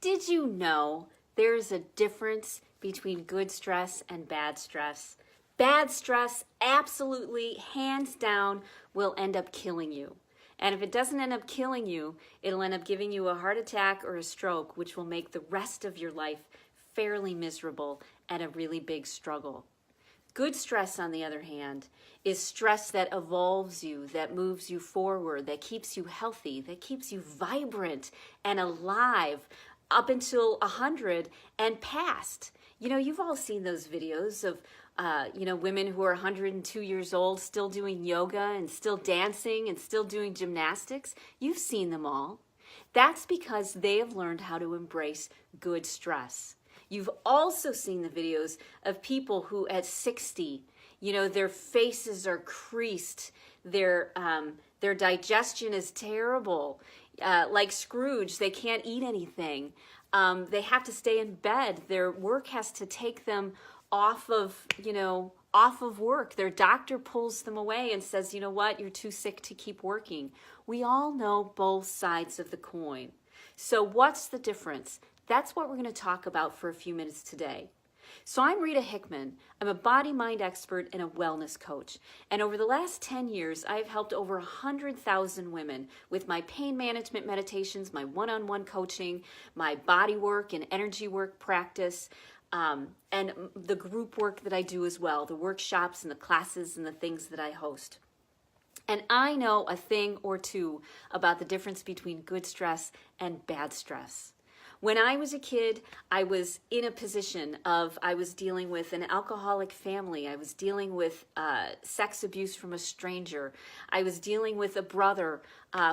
Did you know there's a difference between good stress and bad stress? Bad stress absolutely, hands down, will end up killing you. And if it doesn't end up killing you, it'll end up giving you a heart attack or a stroke, which will make the rest of your life fairly miserable and a really big struggle. Good stress, on the other hand, is stress that evolves you, that moves you forward, that keeps you healthy, that keeps you vibrant and alive up until 100 and past. You know, you've all seen those videos of, women who are 102 years old still doing yoga and still dancing and still doing gymnastics. You've seen them all. That's because they have learned how to embrace good stress. You've also seen the videos of people who at 60, their faces are creased, their digestion is terrible. Like Scrooge, they can't eat anything. They have to stay in bed. Their work has to take them off of work. Their doctor pulls them away and says, you know what, you're too sick to keep working. We all know both sides of the coin. So what's the difference? That's what we're going to talk about for a few minutes today. So I'm Rita Hickman. I'm a body-mind expert and a wellness coach. And over the last 10 years, I've helped over 100,000 women with my pain management meditations, my one-on-one coaching, my body work and energy work practice, and the group work that I do as well, the workshops and the classes and the things that I host. And I know a thing or two about the difference between good stress and bad stress. When I was a kid, I was in a position of, I was dealing with an alcoholic family. I was dealing with sex abuse from a stranger. I was dealing with a brother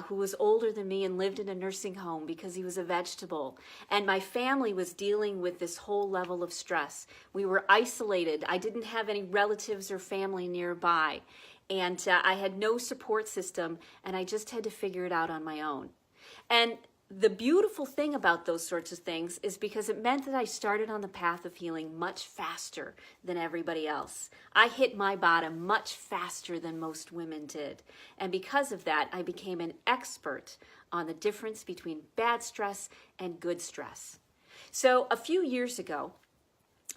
who was older than me and lived in a nursing home because he was a vegetable. And my family was dealing with this whole level of stress. We were isolated. I didn't have any relatives or family nearby. And I had no support system, and I just had to figure it out on my own. And the beautiful thing about those sorts of things is because it meant that I started on the path of healing much faster than everybody else. I hit my bottom much faster than most women did. And because of that, I became an expert on the difference between bad stress and good stress. So a few years ago,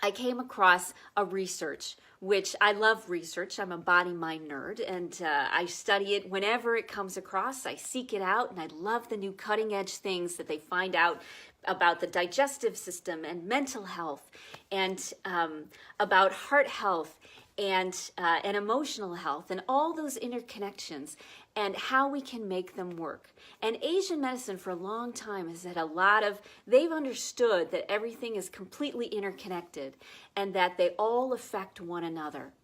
I came across a research, which I love research. I'm a body-mind nerd, and I study it whenever it comes across. I seek it out, and I love the new cutting-edge things that they find out about the digestive system and mental health, and about heart health and emotional health, and all those interconnections, and how we can make them work. And Asian medicine for a long time has had they've understood that everything is completely interconnected and that they all affect one another.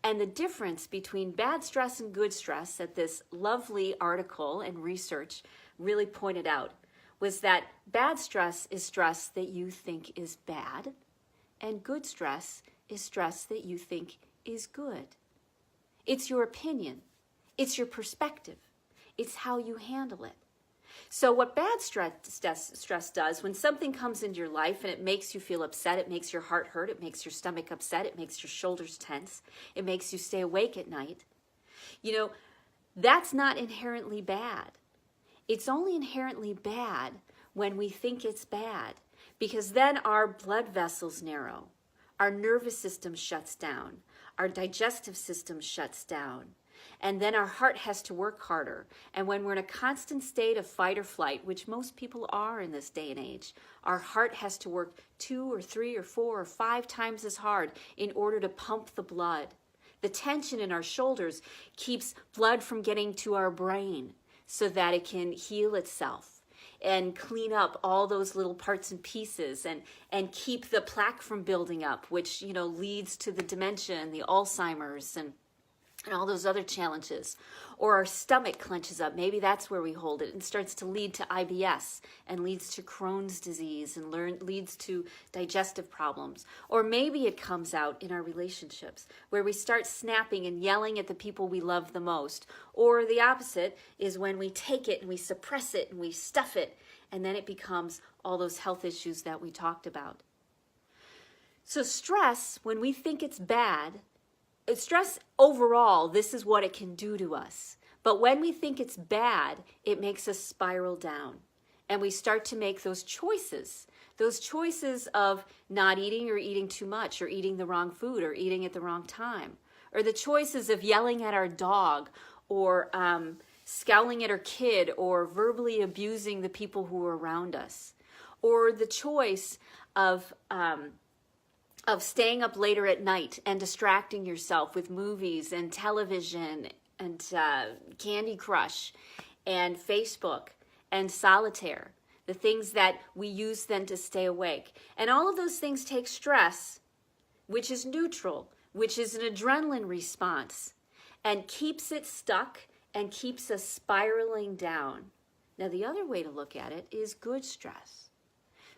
And the difference between bad stress and good stress that this lovely article and research really pointed out was that bad stress is stress that you think is bad, and good stress is stress that you think is good. It's your opinion. It's your perspective. It's how you handle it. So what bad stress does, when something comes into your life and it makes you feel upset, it makes your heart hurt, it makes your stomach upset, it makes your shoulders tense, it makes you stay awake at night, that's not inherently bad. It's only inherently bad when we think it's bad, because then our blood vessels narrow, our nervous system shuts down, our digestive system shuts down, and then our heart has to work harder. And when we're in a constant state of fight or flight, which most people are in this day and age, our heart has to work 2 or 3 or 4 or 5 times as hard in order to pump the blood. The tension in our shoulders keeps blood from getting to our brain so that it can heal itself and clean up all those little parts and pieces and keep the plaque from building up, which leads to the dementia and the Alzheimer's and all those other challenges. Or our stomach clenches up. Maybe that's where we hold it and starts to lead to IBS and leads to Crohn's disease and leads to digestive problems. Or maybe it comes out in our relationships where we start snapping and yelling at the people we love the most. Or the opposite is when we take it and we suppress it and we stuff it, and then it becomes all those health issues that we talked about. So stress, when we think it's bad, stress overall, this is what it can do to us. But when we think it's bad, it makes us spiral down. And we start to make those choices of not eating or eating too much or eating the wrong food or eating at the wrong time, or the choices of yelling at our dog or scowling at our kid or verbally abusing the people who are around us, or the choice of staying up later at night and distracting yourself with movies and television and Candy Crush and Facebook and solitaire, the things that we use then to stay awake. And all of those things take stress, which is neutral, which is an adrenaline response, and keeps it stuck and keeps us spiraling down. Now, the other way to look at it is good stress.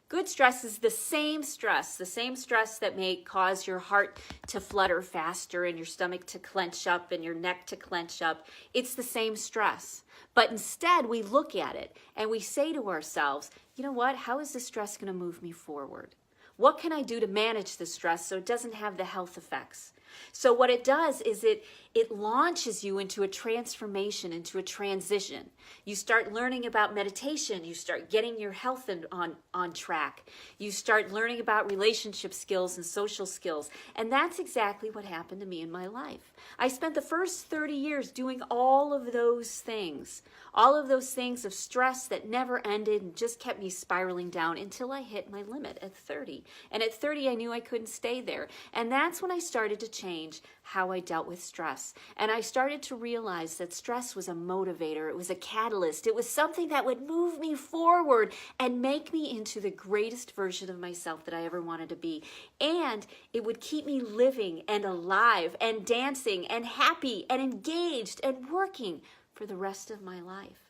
Good stress is the same stress that may cause your heart to flutter faster and your stomach to clench up and your neck to clench up. It's the same stress. But instead, we look at it and we say to ourselves, you know what? How is this stress going to move me forward? What can I do to manage the stress so it doesn't have the health effects? So what it does is it launches you into a transformation, into a transition. You start learning about meditation. You start getting your health on track. You start learning about relationship skills and social skills. And that's exactly what happened to me in my life. I spent the first 30 years doing all of those things of stress that never ended and just kept me spiraling down until I hit my limit at 30. And at 30, I knew I couldn't stay there. And that's when I started to change how I dealt with stress. And I started to realize that stress was a motivator. It was a catalyst. It was something that would move me forward and make me into the greatest version of myself that I ever wanted to be. And it would keep me living and alive and dancing and happy and engaged and working for the rest of my life.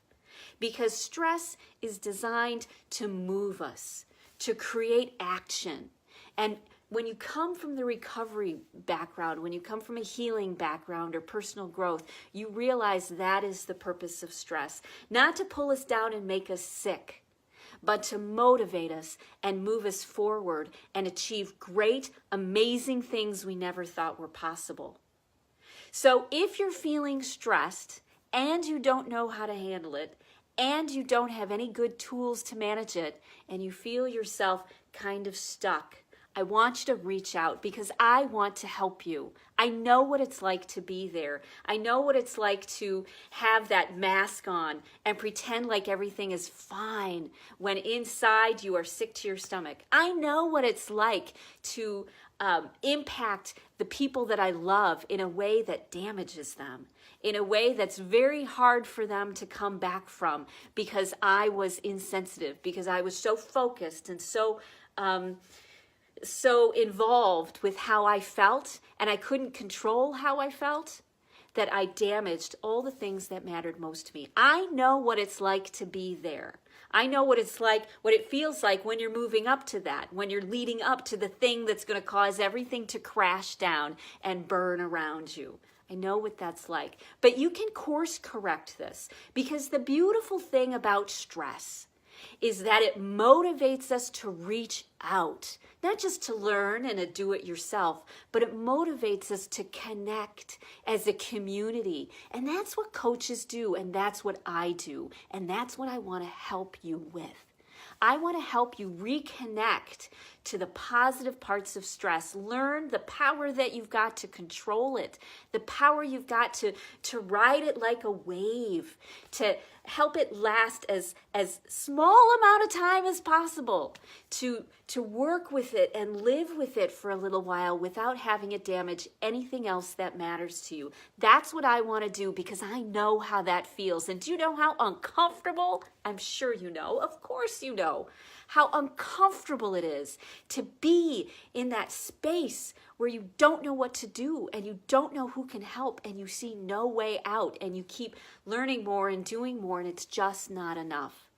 Because stress is designed to move us, to create action. And when you come from the recovery background, when you come from a healing background or personal growth, you realize that is the purpose of stress. Not to pull us down and make us sick, but to motivate us and move us forward and achieve great, amazing things we never thought were possible. So if you're feeling stressed and you don't know how to handle it, and you don't have any good tools to manage it, and you feel yourself kind of stuck, I want you to reach out because I want to help you. I know what it's like to be there. I know what it's like to have that mask on and pretend like everything is fine when inside you are sick to your stomach. I know what it's like to impact the people that I love in a way that damages them, in a way that's very hard for them to come back from because I was insensitive, because I was so focused and so involved with how I felt, and I couldn't control how I felt, that I damaged all the things that mattered most to me. I know what it's like to be there. I know what it's like, what it feels like when you're moving up to that, when you're leading up to the thing that's going to cause everything to crash down and burn around you. I know what that's like. But you can course correct this, because the beautiful thing about stress is that it motivates us to reach out, not just to learn and to do it yourself, but it motivates us to connect as a community. And that's what coaches do, and that's what I do, and that's what I want to help you with. I want to help you reconnect to the positive parts of stress. Learn the power that you've got to control it, the power you've got to ride it like a wave, to help it last as small amount of time as possible, to work with it and live with it for a little while without having it damage anything else that matters to you. That's what I want to do, because I know how that feels. And do you know how uncomfortable? I'm sure you know. Of course you know how uncomfortable it is to be in that space where you don't know what to do and you don't know who can help and you see no way out and you keep learning more and doing more and it's just not enough.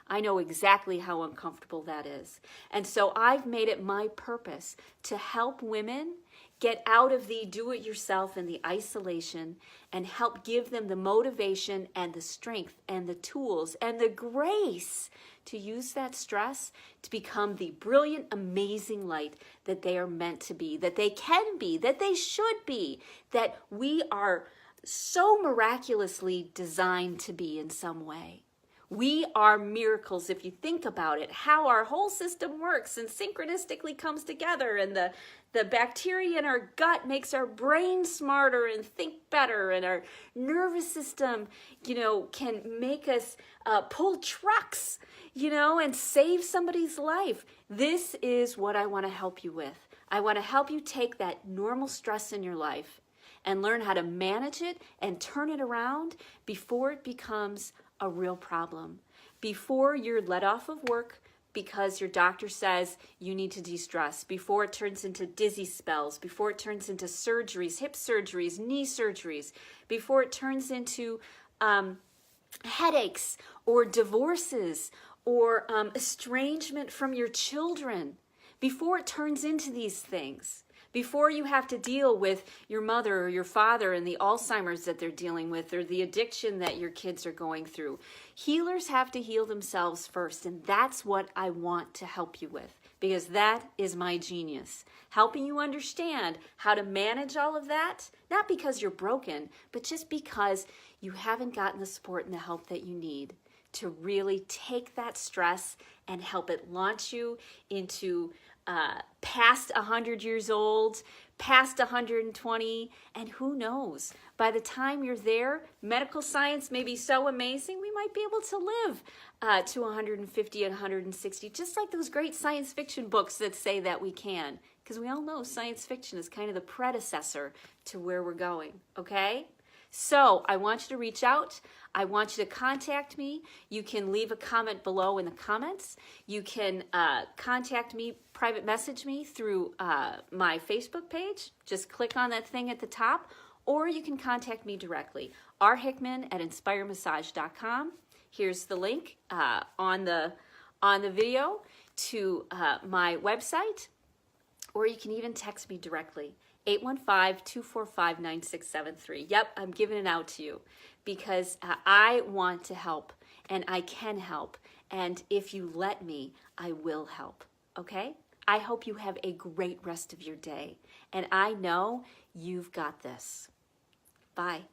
I know exactly how uncomfortable that is. And so I've made it my purpose to help women get out of the do-it-yourself and the isolation and help give them the motivation and the strength and the tools and the grace to use that stress to become the brilliant, amazing light that they are meant to be, that they can be, that they should be, that we are so miraculously designed to be in some way. We are miracles if you think about it, how our whole system works and synchronistically comes together, and the bacteria in our gut makes our brain smarter and think better, and our nervous system, can make us pull trucks, and save somebody's life. This is what I want to help you with. I want to help you take that normal stress in your life and learn how to manage it and turn it around before it becomes a real problem, before you're let off of work because your doctor says you need to de-stress, before it turns into dizzy spells, before it turns into surgeries, hip surgeries, knee surgeries, before it turns into headaches or divorces or estrangement from your children, before it turns into these things. Before you have to deal with your mother or your father and the Alzheimer's that they're dealing with, or the addiction that your kids are going through. Healers have to heal themselves first, and that's what I want to help you with, because that is my genius. Helping you understand how to manage all of that, not because you're broken, but just because you haven't gotten the support and the help that you need to really take that stress and help it launch you into past 100 years old, past 120, and who knows, by the time you're there, medical science may be so amazing, we might be able to live to 150 and 160, just like those great science fiction books that say that we can, because we all know science fiction is kind of the predecessor to where we're going, okay? So I want you to reach out. I want you to contact me. You can leave a comment below in the comments. You can contact me, private message me through my Facebook page. Just click on that thing at the top, or you can contact me directly. rhickman@inspiremassage.com. Here's the link on the video to my website, or you can even text me directly. 815-245-9673. Yep, I'm giving it out to you because I want to help, and I can help. And if you let me, I will help. Okay? I hope you have a great rest of your day. And I know you've got this. Bye.